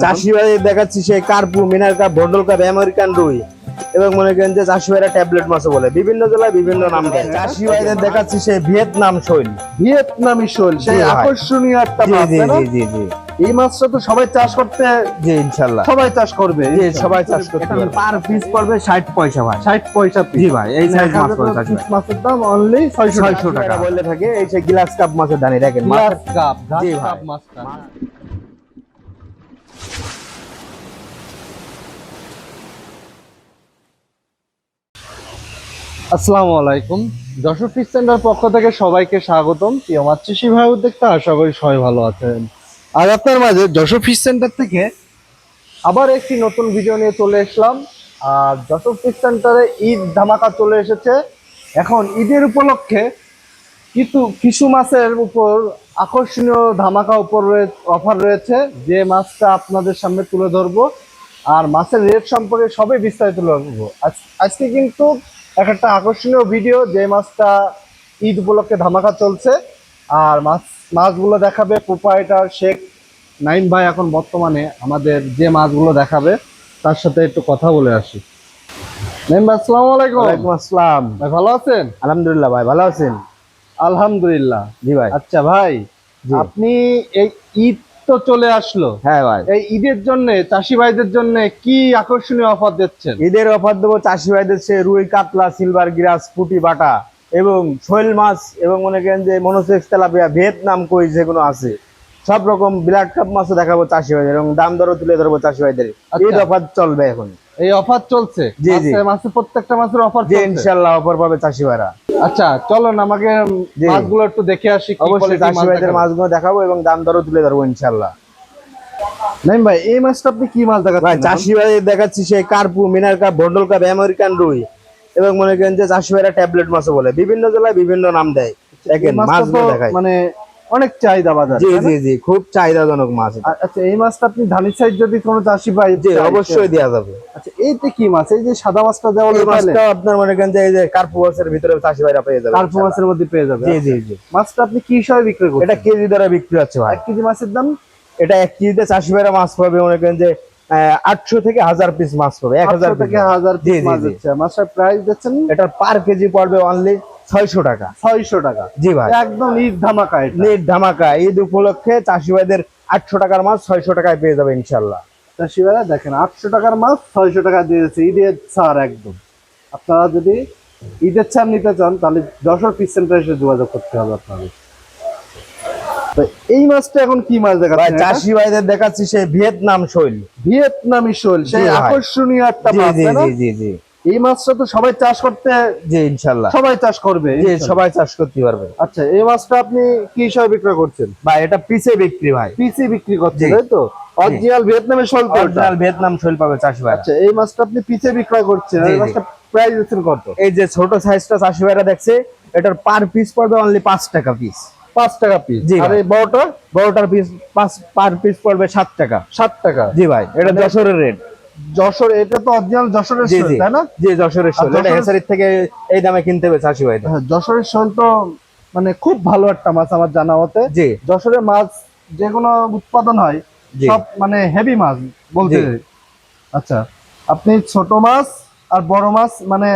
চাষি ভাই দেখাচ্ছি সেই কার্পু, মিনার কাপ, ভন্ডল কাপ, আমেরিকান রুই এবং মনে করেন যে চাষি ভাইরা ট্যাবলেট মাছও বলে, বিভিন্ন জেলায় বিভিন্ন নাম দেয়। চাষি ভাইদের দেখাচ্ছি সেই ভিয়েতনাম শৈল, ভিয়েতনামি শোল, সেই আকর্ষণীয় একটা মাছ। জি জি জি জি এই মাছটা তো সবাই চাষ করতে, জি ইনশাআল্লাহ সবাই চাষ করবে। জি সবাই চাষ করতে পারবে। পার পিস পড়বে 60 পয়সা ভাই, 60 পয়সা পিস। জি ভাই এই সাইজ মাছ পড়বে চাষি ভাই। মাছের দাম অনলি 600 টাকা বললে থাকে। এই সেই গ্লাস কাপ মাছের দানি দেখেন, গ্লাস কাপ, জি ঘাস ভাই। কাপ মাছটা। আসসালামু আলাইকুম, যশোর ফিশ সেন্টার পক্ষ থেকে সবাইকে স্বাগতম। প্রিয় মাছ চাষি ভাই উদ্যোক্তা, আশা করি সবাই ভালো আছেন। আর আপনার মাঝে যশোর ফিশ সেন্টার থেকে আবার একটি নতুন ভিডিও নিয়ে চলে আসলাম। আর যশোর ফিশ সেন্টারে ঈদ ধামাকা চলে এসেছে। এখন ঈদের উপলক্ষে কিছু মাছের উপর আকর্ষণীয় ধামাকা অফার রয়েছে, যে মাছটা আপনাদের সামনে তুলে ধরবো। আর মাছের রেট সম্পর্কে সবই বিস্তারিত তুলে ধরবো। আজকে কিন্তু একটা আকর্ষণীয় ভিডিও, যে মাছটা ঈদ উপলক্ষে ধামাকা চলছে। আর মাছগুলো দেখাবে প্রোপাইটার শেখ নাইম ভাই। এখন বর্তমানে আমাদের যে মাছগুলো দেখাবে তার সাথে একটু কথা বলে আসি। নাইম ভাই, আসসালামু আলাইকুম। ওয়ালাইকুম আসসালাম ভাই ভালো আছেন? আলহামদুলিল্লাহ ভাই, ভালো আছেন? আলহামদুলিল্লাহ। জি ভাই। আচ্ছা ভাই, জি। আপনি এই ঈদ তো চলে আসলো, হ্যাঁ ভাই, এই ঈদের জন্য চাষি ভাইদের জন্য কি আকর্ষণীয় অফার দিচ্ছেন? ঈদের অফার দেবো চাষি ভাইদের সে রুই, কাতলা, সিলভার গ্রাস, পুঁটি, বাটা এবং শৈল মাছ এবং মনে করেন যে মনোসেক্স, তেলাপিয়া, ভিয়েতনাম কই যেগুলো আছে সব রকম ব্ল্যাক কাপ মাছও দেখাবো চাষি ভাইদের এবং দাম দরও তুলে ধরবো চাষি ভাইদের। ঈদ অফার চলবে এখন। এই অফার চলছে? জি জি, মাছের প্রত্যেকটা মাছের অফার জি চলছে ইনশাআল্লাহ অফার পাবে চাষি ভাইরা। আচ্ছা চলুন আমাকে জি। মাছগুলো একটু দেখে আসি। অবশ্যই চাষি ভাইদের মাছগুলো দেখাবো এবং দাম দরও তুলে ধরবো ইনশাআল্লাহ। নাইম ভাই, এই মাছটা আপনি কি মাছ ভাই দেখাচ্ছেন? চাষি ভাইদের দেখাচ্ছি সেই কার্পু, মিনার কাপ, ভন্ডল কাপ, আমেরিকান রুই এবং মনে করেন যে চাষি ভাইরা ট্যাবলেট মাছও বলে, বিভিন্ন জেলায় বিভিন্ন নাম দেয়। দেখেন মাছগুলো দেখাই, মানে অনেক চাহিদা বাজারে। জি জি জি, খুব চাহিদাজনক মাছ এটা। আচ্ছা, এই মাছটা আপনি ধানের সাইজ যদি কোনো চাষি ভাই জি অবশ্যই দেওয়া যাবে। আচ্ছা, এইটা কি মাছ? এই যে সাদা মাছটা দেওয়া এই মাছটা আপনার মনে করেন যে এই যে কার্পু মাছের ভিতরে চাষি ভাইরা পেয়ে যাবে, কার্পু মাছের মধ্যে পেয়ে যাবে। জি জি জি। মাছটা আপনি কি হিসাবে বিক্রি করছেন? এটা কেজি দরে বিক্রি হচ্ছে ভাই। 1 কেজি মাছের দাম? এটা 1 কেজিতে চাষি ভাইরা মাছ পাবে মনে করেন যে 800 থেকে 1000 পিস মাছ পাবে, 1000 থেকে 1000 পিস মাছ হচ্ছে। মাছের প্রাইস দিচ্ছেন? এটার পার কেজি পড়বে অনলি 600 টাকা। 600 টাকা? জি ভাই, একদম ঈদ ধামাকা। এটা ঈদ ধামাকা। ঈদ উপলক্ষে চাষি ভাইদের 800 টাকার মাছ 600 টাকায় পেয়ে যাবে ইনশাআল্লাহ। চাষি ভাইরা দেখেন, 800 টাকার মাছ 600 টাকা দিয়েছে, ঈদের ছাড় একদম। আপনারা যদি ঈদের ছাড় নিতে চান তাহলে যশোর ফিশ সেন্টারে এসে যোগাযোগ করতে হবে আপনাদের। তো এই মাছটা এখন কি মাছ ভাই দেখাচ্ছেন? চাষি ভাইদের দেখাচ্ছি সেই ভিয়েতনাম শৈল, ভিয়েতনামি শোল, সেই জি ভাই। আকর্ষণীয় একটা জি মাছ, জি তাই না? জি জি জি এই মাছটা তো সবাই চাষ করতে, জি ইনশাআল্লাহ সবাই চাষ করবে। জি, সবাই চাষ করতে পারবে। আচ্ছা, এই মাছটা আপনি কি হিসাবে বিক্রি করছেন? ভাই এটা পিসে বিক্রি ভাই, পিসি বিক্রি করছেন, জি। তাই তো? অরিজিনাল ভিয়েতনামের শোল তো এটা? অরিজিনাল ভিয়েতনাম শৈল পাবে চাষি ভাই। আচ্ছা, এই মাছটা আপনি পিসে বিক্রয় করছেন। জি, এই জি। মাছটা প্রাইস দিচ্ছেন কত? এই যে ছোট সাইজটা চাষি ভাইরা দেখছে, এটার পার পিস পড়বে অনলি 5 টাকা পিস। 5 টাকা পিস? জি আর ভাই। এই বড়টা? বড়টার পিস পার পিস পড়বে 7 টাকা। 7 টাকা? জি ভাই, এটা মানে যশোরের রেট। যশোর, এটা তো অরিজিনাল যশোরের জি শোল, জি তাই না? জি, যশোরের শৈল। এটা যশোরের- হেসারির থেকে এই দামে কিনতে হবে চাষি ভাইদের। হ্যাঁ, যশোরের শোল তো মানে খুব ভালো একটা মাছ আমার জানা মতে। জি যশোরের মাছ যেগুলো উৎপাদন হয় জি সব মানে হেভি মাছ বলতে। জি। আচ্ছা, আপনি ছোট মাছ আর বড় মাছ মানে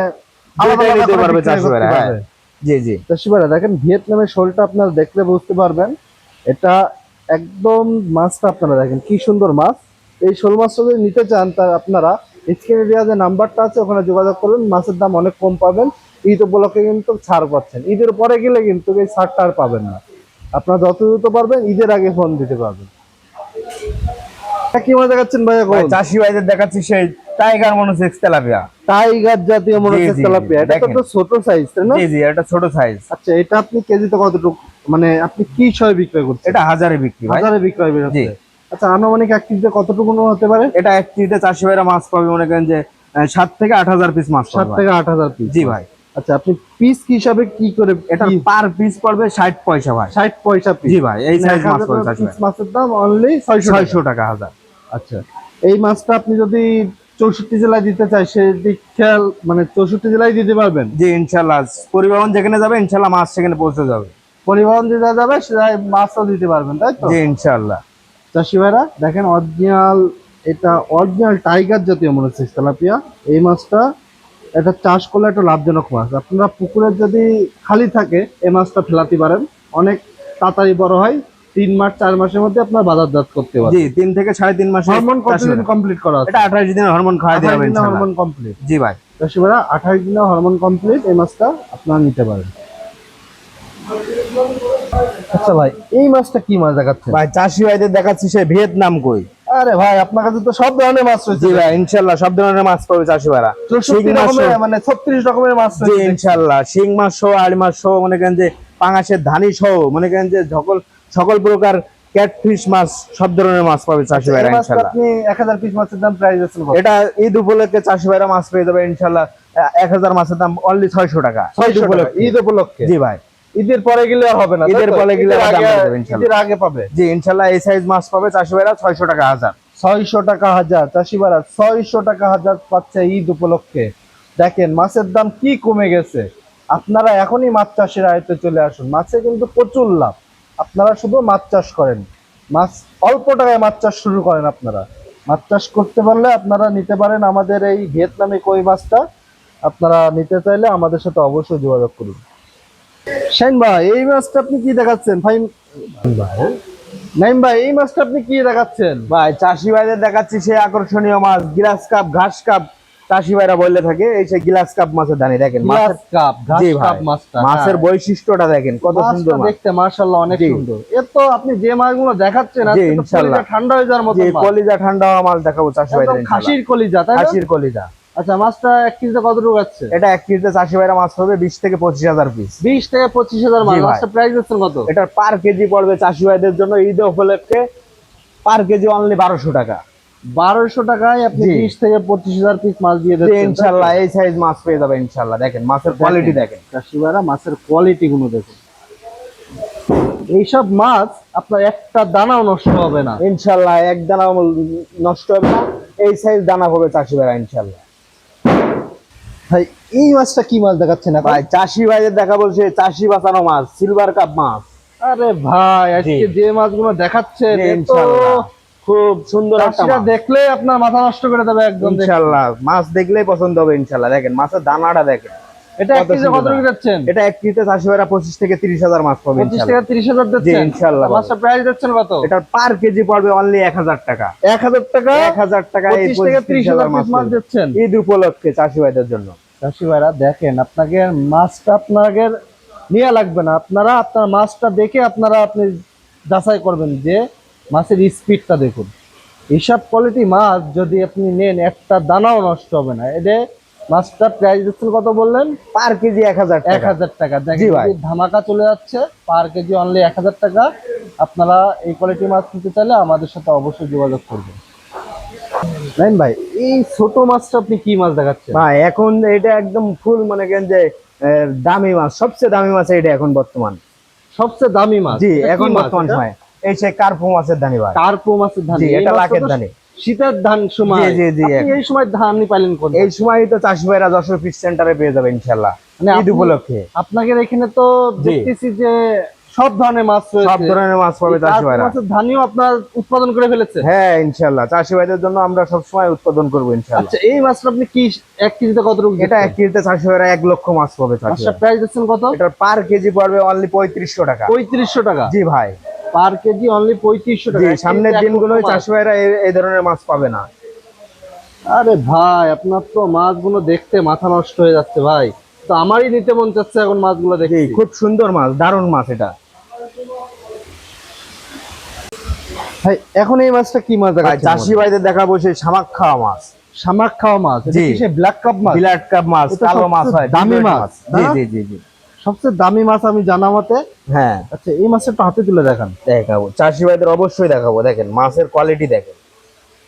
আলাদা দুইটাই আলাদা নিতে করে পারবে বিক্রয় চাষি করতে ভাইরা, হ্যাঁ। পারবে। জি জি চাষি ভাইরা দেখেন, ভিয়েতনামের শোলটা আপনারা দেখলে বুঝতে পারবেন। এটা একদম মাছটা আপনারা দেখেন কি সুন্দর মাছ। এই শোল মাছটা যদি নিতে চান তা আপনারা স্ক্রিনে দেওয়া যে নাম্বারটা আছে ওখানে যোগাযোগ করবেন। মাছের দাম অনেক কম পাবেন। ঈদ উপলক্ষে কিন্তু ছাড় পাচ্ছেন। ঈদের পরে গেলে কিন্তু এই ছাড়টা আর পাবেন না। আপনারা যত দ্রুত পারবেন ঈদের আগে ফোন দিতে পারবেন। কি মাছ দেখাচ্ছেন ভাই এখন? ভাই চাষি ভাইদের দেখাচ্ছি সেই টাইগার মনোসেক্স তেলাপিয়া। টাইগার জাতীয় মনে জি, হচ্ছে জি, তেলাপিয়া। এটা তো দেখেন। একটু ছোট সাইজ, তাই না? জি জি, এটা ছোট সাইজ। আচ্ছা, এটা আপনি কেজিতে কতটুকু, মানে আপনি কি হিসাবে বিক্রয় করছেন? এটা হাজারে বিক্রি ভাই। হাজারে বিক্রয় জি। হচ্ছে। আচ্ছা, আনুমানিক 1 কেজিতে কতটুকু হতে পারে? এটা 1 কেজিতে চাষি ভাইরা মাছ পাবে মনে করেন যে 7 থেকে 8000 পিস মাছ 7 পাবে ভাই। থেকে 8000 পিস? জি ভাই। আচ্ছা, আপনি পিস কি হিসাবে কি করে? এটা পার পিস পড়বে 60 পয়সা ভাই। 60 পয়সা পিস? জি ভাই, এই সাইজ মাছ পড়বে চাষি ভাই। মাছের দাম অনলি 600 টাকা হাজার। আচ্ছা, এই মাছটা আপনি যদি 64 জেলায় দিতে চাই সেদিক খেয়াল, মানে 64 জেলায় দিতে পারবেন? জি ইনশাআল্লাহ, পরিবহন যেখানে যাবে ইনশাআল্লাহ মাছ সেখানে পৌঁছে যাবে। পরিবহন যেটা যাবে সেটা মাছও দিতে পারবেন, তাই তো? জি ইনশাআল্লাহ। চাষি ভাইরা দেখেন অরিজিনাল, এটা অরিজিনাল টাইগার জাতীয় মনোসেক্স তেলাপিয়া। এই মাছটা এটা চাষ করলে একটা লাভজনক মাছ। আপনারা পুকুরের যদি খালি থাকে এই মাছটা ফেলাতে পারেন, অনেক তাড়াতাড়ি বড় হয়। 3 মাস 4 মাসের মধ্যে আপনার বাজারজাত করতে জি পারবেন। 3 থেকে 3.5 মাসে হরমোন কতদিন কমপ্লিট করা আছে? এটা 28 দিনের হরমোন খাওয়া দেওয়া হবে ইনশাআল্লাহ। Hormone complete. জি ভাই। চাষি ভাইরা 28 দিনে হরমোন কমপ্লিট এই মাছটা আপনারা নিতে পারেন। আচ্ছা ভাই, এই মাছটা কি মাছ দেখাচ্ছেন? ভাই চাষি ভাইদের দেখাচ্ছি সে ভিয়েতনাম কই। আরে ভাই, আপনার কাছে তো সব ধরনের মাছ রয়েছে। জি ভাই ইনশাআল্লাহ সব ধরনের মাছ পাবে চাষি ভাইরা। 64 রকমের, মানে 36 রকমের মাছ জি রয়েছে। ইনশাআল্লাহ শিং মাছ সহ, আড়ি মাছ সহ, মনে করেন যে পাঙাশের ধানি সহ, মনে করেন যে সকল প্রকার ক্যাটফিশ মাছ, সব ধরনের মাছ পাবে চাষি ভাইরা এই মাছটা ইনশাআল্লাহ। আপনি 1000 পিস মাছের দাম প্রাইস আছেন কত? এটা ঈদ উপলক্ষে চাষি ভাইরা মাছ পেয়ে যাবে ইনশাআল্লাহ। 1000 মাছের দাম অনলি 600 টাকা। 600 টাকা ঈদ উপলক্ষে। জি ভাই। ঈদের পরে গেলে আর হবে না, ঈদের পরে গেলে আর দাম বাড়বে ইনশাআল্লাহ। ঈদের আগে পাবে। জি ইনশাআল্লাহ এই সাইজ মাছ পাবে চাষি ভাইরা 600 টাকা হাজার। 600 টাকা হাজার চাষি ভাইরা 600 টাকা হাজার পাচ্ছে ঈদ উপলক্ষে। দেখেন মাছের দাম কি কমে গেছে। আপনারা এখনই মাছ চাষের আয়ত্তে চলে আসুন, মাছে কিন্তু প্রচুর লাভ। আপনারা শুধু মাছ চাষ করেন, মাছ অল্প টাকায় মাছ চাষ শুরু করেন। আপনারা মাছ চাষ করতে পারলে আপনারা নিতে পারেন আমাদের এই ভিয়েতনামি কই মাছটা। আপনারা নিতে চাইলে আমাদের সাথে অবশ্যই যোগাযোগ করুন। শাইন ভাই, এই মাছটা আপনি কি দেখাচ্ছেন? ফাইন ভাই, নাইম ভাই, এই মাছটা আপনি কি দেখাচ্ছেন? ভাই চাষি ভাইদের দেখাচ্ছি সে আকর্ষণীয় মাছ, গ্লাস কাপ, ঘাস কাপ চাষি ভাইরা বললে থাকে। এই সেই গ্লাস কাপ মাছের দানি দেখেন, গ্লাস কাপ, ঘাস জি কাপ ভাই, মাছটা, মাছের হ্যাঁ। বৈশিষ্ট্যটা দেখেন কত সুন্দর মাছটা মাছ। দেখতে মাশাআল্লাহ অনেক জি। সুন্দর। এ তো আপনি যে মাছগুলো দেখাচ্ছেন জি, আজকে তো ইনশাআল্লাহ। কলিজা ঠান্ডা হয়ে যাওয়ার মতো যে মাছ। কলিজা ঠান্ডা হওয়া মাছ দেখাবো চাষি একদম ভাইদের ইনশাআল্লাহ। খাসির কলিজা, তাই না? খাসির কলিজা। আচ্ছা, মাছটা 1 কেজিতে কতটুকু আছে? এটা 1 কেজিতে চাষি ভাইরা মাছ হবে 20 থেকে 25 হাজার পিস। 20 থেকে 25,000 মাছ। জি ভাই। মাছটা প্রাইস হচ্ছে কত? এটার পার কেজি পড়বে চাষি ভাইদের জন্য ঈদ উপলক্ষে পার কেজি অনলি 1200 টাকা। 1200 টাকায় আপনি জি। 20 থেকে 25,000 পিস মাছ দিয়ে জি দিচ্ছেন ইনশাআল্লাহ এই সাইজ মাছ পেয়ে যাবে ইনশাআল্লাহ। দেখেন মাছের কোয়ালিটি দেখেন। চাষি ভাইরা মাছের কোয়ালিটি গুলো দেখুন। এইসব মাছ আপনার একটা দানাও নষ্ট হবে না। ইনশাআল্লাহ এক দানা নষ্ট হবে না, এই সাইজ দানা হবে চাষি ভাইরা ইনশাআল্লাহ। ভাই, এই মাছটা কি মাছ দেখাচ্ছেন এখন? ভাই চাষি ভাইদের দেখা বলছে চাষি বাঁচানো মাছ, সিলভার কাপ মাছ। আরে ভাই, আজকে যে মাছগুলো দেখাচ্ছেন জি, এ তো ইনশাআল্লাহ খুব সুন্দর একটা চাষিরা মাছ। দেখলে আপনার মাথা নষ্ট করে দেবে একদম। দেখে। ইনশাআল্লাহ মাছ দেখলেই পছন্দ হবে ইনশাআল্লাহ। দেখেন মাছের দানাটা দেখেন। এটা এক কত কেজি কত সুন্দর। টাকা যাচ্ছেন? এটা 1 কেজিতে চাষি ভাইরা 25 থেকে 30 হাজার মাছ পাবে 25 ইনশাআল্লাহ। থেকে 30,000 জি দিচ্ছেন? ইনশাআল্লাহ। মাছটা প্রাইস দিচ্ছেন কত? এটার পার কেজি পড়বে অনলি 1000 টাকা। 1000 টাকা। 1000 টাকা এই 25 থেকে 30,000 মাছ পিস মাছ পাবে। দিচ্ছেন ঈদ উপলক্ষে চাষি ভাইদের জন্য। চাষি ভাইরা দেখেন, আপনাকে মাছটা আপনাকে নিয়ে লাগবে না। আপনারা আপনার মাছটা দেখে আপনি যাচাই করবেন যে মাছের স্পিডটা দেখুন। এইসব কোয়ালিটি মাছ যদি আপনি নেন একটা দানাও নষ্ট হবে না। এতে মাছটা প্রাইস দিচ্ছেন কত বললেন? পার কেজি 1000 টাকা। 1000 টাকা। জি দেখেন ভাই। যদি ধামাকা চলে যাচ্ছে, পার কেজি অনলি 1000 টাকা। আপনারা এই কোয়ালিটি মাছ নিতে চাইলে আমাদের সাথে অবশ্যই যোগাযোগ করবেন। নাইম ভাই, এই ছোট মাছটা আপনি কি মাছ দেখাচ্ছেন? ভাই এখন এটা একদম ফুল মনে করেন যে দামি মাছ, সবচেয়ে দামি মাছ এটা এখন বর্তমান। সবচেয়ে দামি মাছ? জি এটা কি এখন মাছ বর্তমান এটা? সময় এই সে কার্পো মাছের দানি ভাই। কার্পো মাছের ধান। জি, এই এটা মাছটা লাখের তো ধানি। শীতের ধান সময়। জি, জি, জি, আপনি এই সময় ধানই পাইলেন কোন? এই সময়ই তো চাষি ভাইরা যশোর ফিশ সেন্টারে পেয়ে যাবে ইনশাআল্লাহ মানে ঈদ আপনি- উপলক্ষে। আপনাদের এখানে তো জি। দেখতেছি যে সব ধরনের মাছ রয়েছে। সব ধরনের মাছ পাবে এই চাষি কার্পো ভাইরা। মাছের ধানিও আপনার উৎপাদন করে ফেলেছে? হ্যাঁ ইনশাআল্লাহ চাষি ভাইদের জন্য আমরা সবসময় উৎপাদন করবো ইনশাআল্লাহ। আচ্ছা, এই মাছটা আপনি কি 1 কেজিতে কত রকম? এটা 1 কেজিতে চাষি ভাইরা 1 লক্ষ মাছ পাবে চাষি মাছটা ভাইরা। প্রাইস দিচ্ছেন কত? এটার পার কেজি পড়বে অনলি 3500 টাকা। 3500 টাকা। জি ভাই। পার কেজি অনলি 3500 জি টাকা। সামনের 1 কেজিতে 1 দিনগুলোই লক্ষ মাছ। চাষি ভাইরা এই ধরনের মাছ পাবে না। আরে ভাই, আপনার তো মাছগুলো দেখতে মাথা নষ্ট হয়ে যাচ্ছে ভাই। তো আমারই নিতে মন চাচ্ছে এখন মাছগুলো জি দেখে। খুব সুন্দর মাছ, দারুণ মাছ এটা। ভাই, এখন এই মাছটা কি মাছ ভাই দেখাচ্ছেন? চাষি ভাইদের দেখাবো সেই শামাক খাওয়া মাছ, শামাক খাওয়া মাছ। এটা জি। কি সেই ব্ল্যাক কাপ মাছ? বিলাট কাপ মাছ, এটা কালো মাছ সবচেয়ে হয়, দামি ডিমের মাছ, জি না? জি জি জি। সবচেয়ে দামি মাছ আমি জানা মতে। হ্যাঁ আচ্ছা, এই মাছটা একটু হাতে তুলে দেখান। দেখাবো, চাষি ভাইদের অবশ্যই দেখাবো। দেখেন মাছের কোয়ালিটি দেখেন।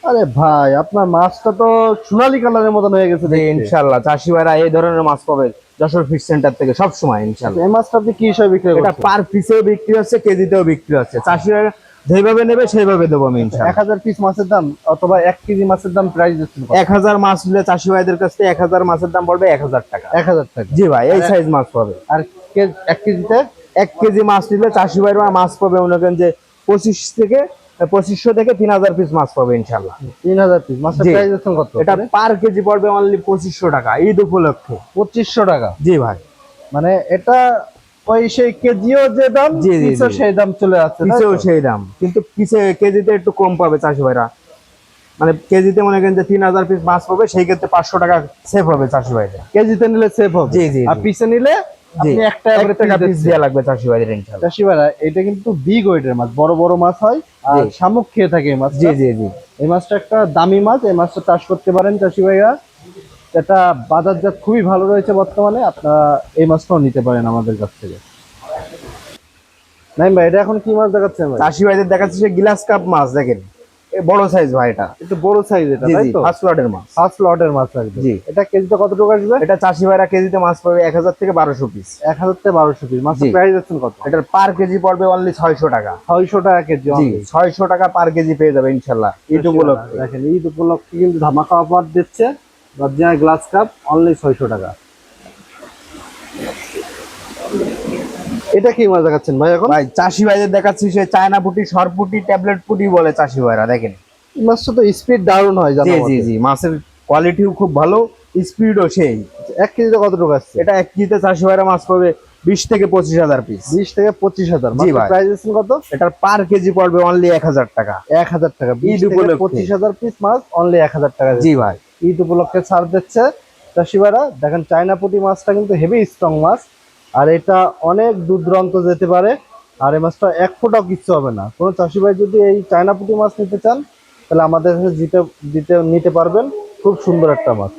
আরে ভাই, আপনার মাছটা তো সোনালী কালারের মতন হয়ে গেছে জি দেখতে। ইনশাআল্লাহ চাষি ভাইরা এই ধরনের মাছ পাবে যশোর ফিশ সেন্টার থেকে সব সময় ইনশাআল্লাহ। এই মাছটা আপনি কি হিসাবে বিক্রি এটা করছেন? পার পিসেও বিক্রি হচ্ছে, কেজিতেও বিক্রি হচ্ছে। চাষি ভাইরা যেভাবে নেবে সেইভাবে দেবো আমি ইনশাআল্লাহ। 1000 পিস মাছের দাম অথবা 1 কেজি মাছের দাম প্রাইস দিচ্ছেন কত? 1000 মাছ নিলে চাষি ভাইদের কাছ থেকে 1000 মাছের দাম পড়বে 1000 টাকা। 1000 টাকা। জি ভাই এই সাইজ মাছ পাবে। আর 1 কেজিতে? 1 কেজি মাছ নিলে চাষি ভাইরা মাছ পাবে মনে করেন যে 25 থেকে 2500 থেকে 3000 পিস মাছ পাবে ইনশাল্লাহ। 3000 পিস মাছের জি। প্রাইস দিচ্ছেন কত? এটা পার কেজি পড়বে অনলি 2500 টাকা ঈদ উপলক্ষে। 2500 টাকা। জি ভাই। মানে এটা ওই সেই কেজিও যে দাম, জি, জি, পিসও জি। সেই দাম চলে আসছে, তাই পিছেও তো? সেই দাম, কিন্তু পিছে কেজিতে একটু কম পাবে চাষি ভাইরা। মানে কেজিতে মনে করেন যে 3000 পিস মাছ পাবে, সেই ক্ষেত্রে 500 টাকা সেভ হবে চাষি ভাইরা। কেজিতে নিলে সেভ হবে। জি, জি, আর জি। পিসে নিলে জি, আপনি 1 টাকা করে 1 টাকা পিস দিচ্ছেন। দেওয়া লাগবে চাষি ভাইদের ইনশাল্লাহ। চাষি ভাইরা, এটা কিন্তু বিগ ওয়েটের মাছ, বড় বড় মাছ হয় আর জি। শামুক খেয়ে থাকে এই মাছটা। জি, জি, জি। এই মাছটা একটা দামি মাছ, এই মাছটা চাষ করতে পারেন চাষি ভাইরা। এটা বাজারজাত খুবই ভালো রয়েছে বর্তমানে, আপনারা এই মাছটাও নিতে পারেন আমাদের কাছ থেকে। নাই ভাই, এটা এখন কি মাছ দেখাচ্ছেন ভাই? চাষি ভাইদের দেখাচ্ছে সে গ্লাস কাপ মাছ, দেখেন এ বড় সাইজ ভাই এটা। একটু বড় সাইজ এটা, জি, তাই জি, তো? ফার্স্ট লটের মাছ। ফার্স্ট লটের মাছ লাগবে। জি। এটা কেজিতে কত টাকা আসবে? এটা চাষি ভাইরা কেজিতে মাছ পাবে 1000 থেকে 1200 পিস। 1000 থেকে 1200 পিস। মাছের জি। প্রাইস আছেন কত? এটার পার কেজি পড়বে অনলি 600 টাকা। 600 টাকা কেজি জি, only। 600 টাকা পার কেজি পেয়ে যাবে ইনশাল্লাহ ঈদ উপলক্ষে। দেখেন ঈদ উপলক্ষে কিন্তু ধামাকা অফার দিচ্ছে। অরিজিনাল গ্লাস কাপ অনলি 600 টাকা। এটা কি মাছ দেখাচ্ছেন ভাই এখন? ভাই চাষি ভাইদের দেখাচ্ছি সে চায়না পুঁটি, সরপুটি, ট্যাবলেট পুঁটি বলে চাষি ভাইরা, দেখেন। এই মাছটা তো স্পিড দারুণ হয় জানো। জি, জি, জি। মাছের কোয়ালিটিও খুব ভালো, স্পিডও সেই। 1 কেজিতে কত টাকা আসছে? এটা 1 কেজিতে চাষি ভাইরা মাছ পাবে 20 থেকে 25,000 পিস। 20 থেকে 25,000। জি মাছের ভাই। প্রাইস আছেন কত? এটার পার কেজি পড়বে অনলি 1000 টাকা। 1000 টাকা। 20 ঈদ থেকে উপলক্ষে। 25,000 পিস মাছ অনলি 1000 টাকা। জি ভাই। ঈদ উপলক্ষে ছাড় দিচ্ছে চাষি ভাইরা। দেখেন চায়না পুঁটি মাছটা কিন্তু হেভি স্ট্রং মাছ, আর এটা অনেক দূর দূরান্ত যেতে পারে। আর এই মাছটা 1 ফোঁটাও কিচ্ছু হবে না। কোনো চাষি ভাই যদি এই চায়না পুঁটি মাছ নিতে চান, তাহলে আমাদের কাছে নিতে পারবেন। খুব সুন্দর একটা মাছ।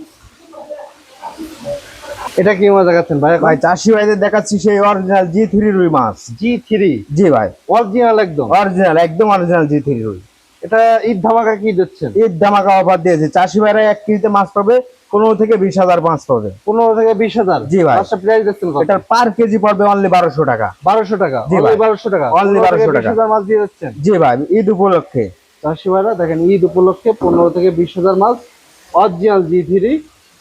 এটা কি মাছ দেখাচ্ছেন ভাই এখন? ভাই চাষি ভাইদের দেখাচ্ছি সেই অরিজিনাল G3 রুই মাছ। G3। জি ভাই, অরিজিনাল একদম। অরিজিনাল, একদম অরিজিনাল G3 রুই। এটা ঈদ ধামাকা কি দিচ্ছেন? ঈদ ধামাকা অফার দিয়েছে, চাষি ভাইরা 1 কেজিতে মাছ পাবে 15 থেকে 20,000 মাছ পাবে। 15 থেকে 20,000। জি ভাই। মাছটা প্রাইস দিচ্ছেন কত? এটার পার কেজি পড়বে অনলি 1200 টাকা। 1200 টাকা। জি only ভাই। 1200 টাকা। Only 15 থেকে 1200 টাকা। 20,000 মাছ দিয়ে যাচ্ছেন। জি ভাই, ঈদ উপলক্ষে। চাষি ভাইরা দেখেন ঈদ উপলক্ষে 15 থেকে 20,000 মাছ অরিজিনাল G3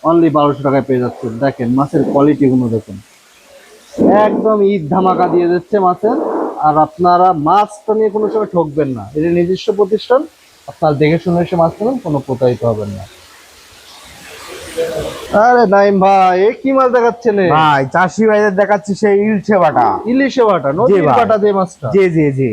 অনলি 1200 টাকায় পেয়ে যাচ্ছেন। দেখেন মাছের কোয়ালিটি গুলো দেখুন, একদম ঈদ ধামাকা দিয়ে যাচ্ছে মাছের। আর আপনারা মাছটা নিয়ে কোনো সময় ঠকবেন না, এটা নিজস্ব প্রতিষ্ঠান, আপনারা দেখে শুনে এসে মাছ নেবেন, কোনো প্রতারিত হবেন না। আরে নাইম ভাই, এ কি মাছ দেখাচ্ছেন? ভাই চাষি ভাইদের দেখাচ্ছি সেই ইলশে বাটা। ইলিশে বাটা, জি নদীর ভাই। বাটা দিয়ে মাছটা। জি, জি, জি।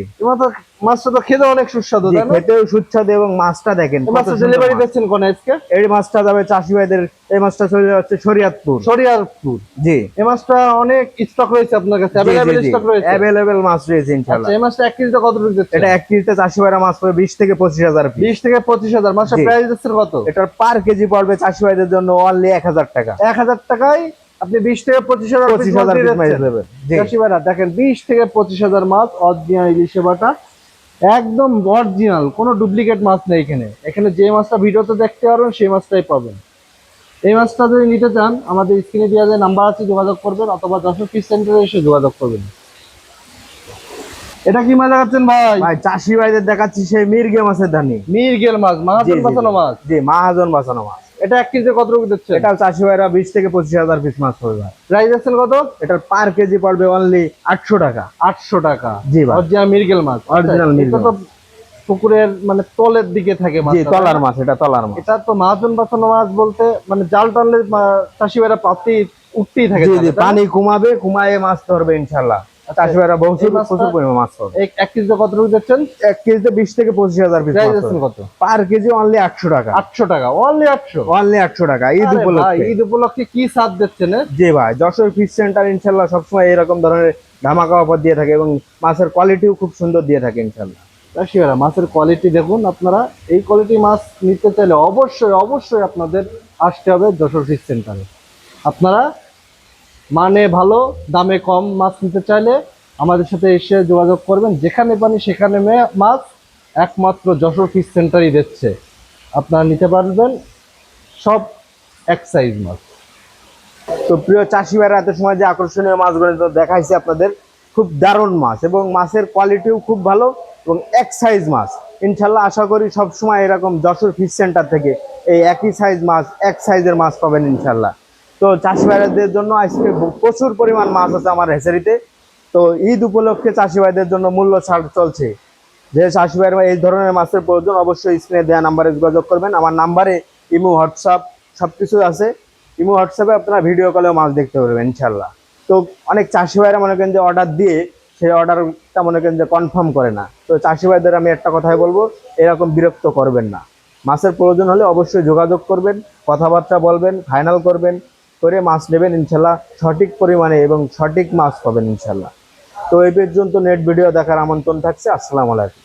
মাছটা তো খেতে অনেক সুস্বাদু, জি, তাই না? খেতেও সুস্বাদু এবং মাছটা দেখেন কত মাছটা সুন্দর ডেলিভারি মাছ। দিচ্ছেন কোন আজকে? এই মাছটা যাবে চাষি ভাইদের, এই মাছটা চলে যাচ্ছে শরীয়তপুর। শরিয়ারপুর। জি, এই মাছটা অনেক স্টক রয়েছে আপনার কাছে, জি, অ্যাভেলেবেল জি, জি। স্টক রয়েছে। অ্যাভেলেবেল মাছ রয়েছে আচ্ছা, ইনশাআল্লাহ। এই মাছটা 1 কেজিতে কত টাকা দিচ্ছেন? এটা 1 কেজিতে চাষি ভাইরা মাছ পাবে 20 থেকে 25,000 পিস। 20 থেকে 25,000। মাছটা জি। প্রাইস দিচ্ছেন কত? এটার পার কেজি পড়বে চাষি ভাইদের জন্য অনলি 1000 টাকা। 1000 টাকায় আপনি 20 থেকে 25,000 পিস মাছ 25,000 দিয়ে পিস মাছ যাচ্ছেন। দেবেন। জি, চাষি ভাইরা দেখেন 20 থেকে 25,000 মাছ অরিজিনাল ইলিশে বাটা, একদম অরিজিনাল, কোনো ডুপ্লিকেট মাছ নেই এখানে। এখানে যে মাছটা ভিডিওতে দেখতে পারবেন সেই মাছটাই পাবেন। এই মাছটা যদি নিতে চান, আমাদের স্ক্রিনে দেওয়া যায় নাম্বার আছে, যোগাযোগ করবেন, অথবা যশোর ফিশ সেন্টারে এসে যোগাযোগ করবেন। এটা কি মাছ দেখাচ্ছেন ভাই? ভাই চাষি ভাইদের দেখাচ্ছি সেই মির্গে মাছের ধানি। মিরগেল মাছ, জি, মাহাজন জি, বাঁচানো মাছ। জি, মহাজন বাঁচানো মাছ। এটা 1 কেজিতে কত টাকা দিচ্ছে? এটাও চাষি ভাইরা 20 থেকে 25,000 পিস মাছ পাবে ভাই। প্রাইস আছেন কত? এটার পার কেজি পড়বে অনলি 800 টাকা। 800 টাকা। জি ভাই। অরিজিনাল মিরগেল মাছ। Original এটা মৃগেল তো পুকুরের মানে তলের দিকে থাকে মাছ। জি, তলার মাছ, এটা তলার মাছ। এটা তো মাহাজন বাঁচানো মাছ বলতে মানে জাল টানলে চাষি ভাইরা উঠতেই থাকে। জি, জি, তাহলে, তাই না? পানি কমাবে, কমায়ে মাছ ধরবে ইনশাআল্লাহ। চাষি ভাইরা এই মাছটা- প্রচুর পরিমাণে মাছ পাবে। এই 1 কেজিতে কত টাকা দিচ্ছেন? 1 কেজিতে 20 থেকে 25,000 পিস প্রাইস মাছ আছেন পাবে। কত? পার কেজি অনলি 800 টাকা। 800 টাকা। অনলি 800। অনলি 800 টাকা ঈদ আরে ভাই, উপলক্ষে। ঈদ উপলক্ষে কি ছাড় দিচ্ছেন? জি ভাই, যশোর ফিশ সেন্টার ইনশাআল্লাহ সবসময় এরকম ধরনের ধামাকা অফার দিয়ে থাকে এবং মাছের কোয়ালিটিও খুব সুন্দর দিয়ে থাকে ইনশাআল্লাহ। চাষি ভাইরা মাছের কোয়ালিটি দেখুন, আপনারা এই কোয়ালিটি মাছ নিতে চাইলে অবশ্যই অবশ্যই আপনাদের আসতে হবে যশোর ফিশ সেন্টারে। আপনারা মানে ভালো, দামে কম মাছ নিতে চাইলে আমাদের সাথে এসে যোগাযোগ করবেন। যেখানে পানি সেখানে মাছ একমাত্র যশোর ফিশ সেন্টারই দিচ্ছে। আপনারা নিতে পারবেন সব এক সাইজ মাছ। তো প্রিয় চাষি ভাইরা, এত সময় যে আকর্ষণীয় মাছগুলো তো দেখাইছি আপনাদের, খুব দারুণ মাছ এবং মাছের কোয়ালিটিও খুব ভালো এবং এক সাইজ মাছ। ইনশাল্লাহ আশা করি সব সময় এরকম যশোর ফিশ সেন্টার থেকে এই একই সাইজ মাছ, এক সাইজের মাছ পাবেন ইনশাল্লাহ। তো চাষি ভাইদের জন্য আজকে প্রচুর পরিমাণ মাছ আছে আমার হেচারিতে। তো ঈদ উপলক্ষে চাষি ভাইদের জন্য মূল্য ছাড় চলছে। যে চাষি ভাইয়ের এই ধরনের মাছের প্রয়োজন অবশ্যই স্ক্রিনে দেওয়া নাম্বারে যোগাযোগ করবেন। আমার নাম্বারে ইমো, হোয়াটসঅ্যাপ সব কিছু আছে। ইমো, হোয়াটসঅ্যাপে আপনারা ভিডিও কলেও মাছ দেখতে পারবেন ইনশাল্লাহ। তো অনেক চাষি ভাইরা মনে করেন যে অর্ডার দিয়ে সেই অর্ডারটা মনে করেন যে কনফার্ম করে না। তো চাষি ভাইদের আমি একটা কথাই বলবো, এরকম বিরক্ত করবেন না। মাছের প্রয়োজন হলে অবশ্যই যোগাযোগ করবেন, কথাবার্তা বলবেন, ফাইনাল করবেন, করে মাছ নেবেন ইনশাল্লাহ। সঠিক পরিমাণে এবং সঠিক মাছ পাবেন ইনশাল্লাহ। তো এই পর্যন্ত নেট ভিডিও দেখার আমন্ত্রণ থাকছে। আসসালামু আলাইকুম।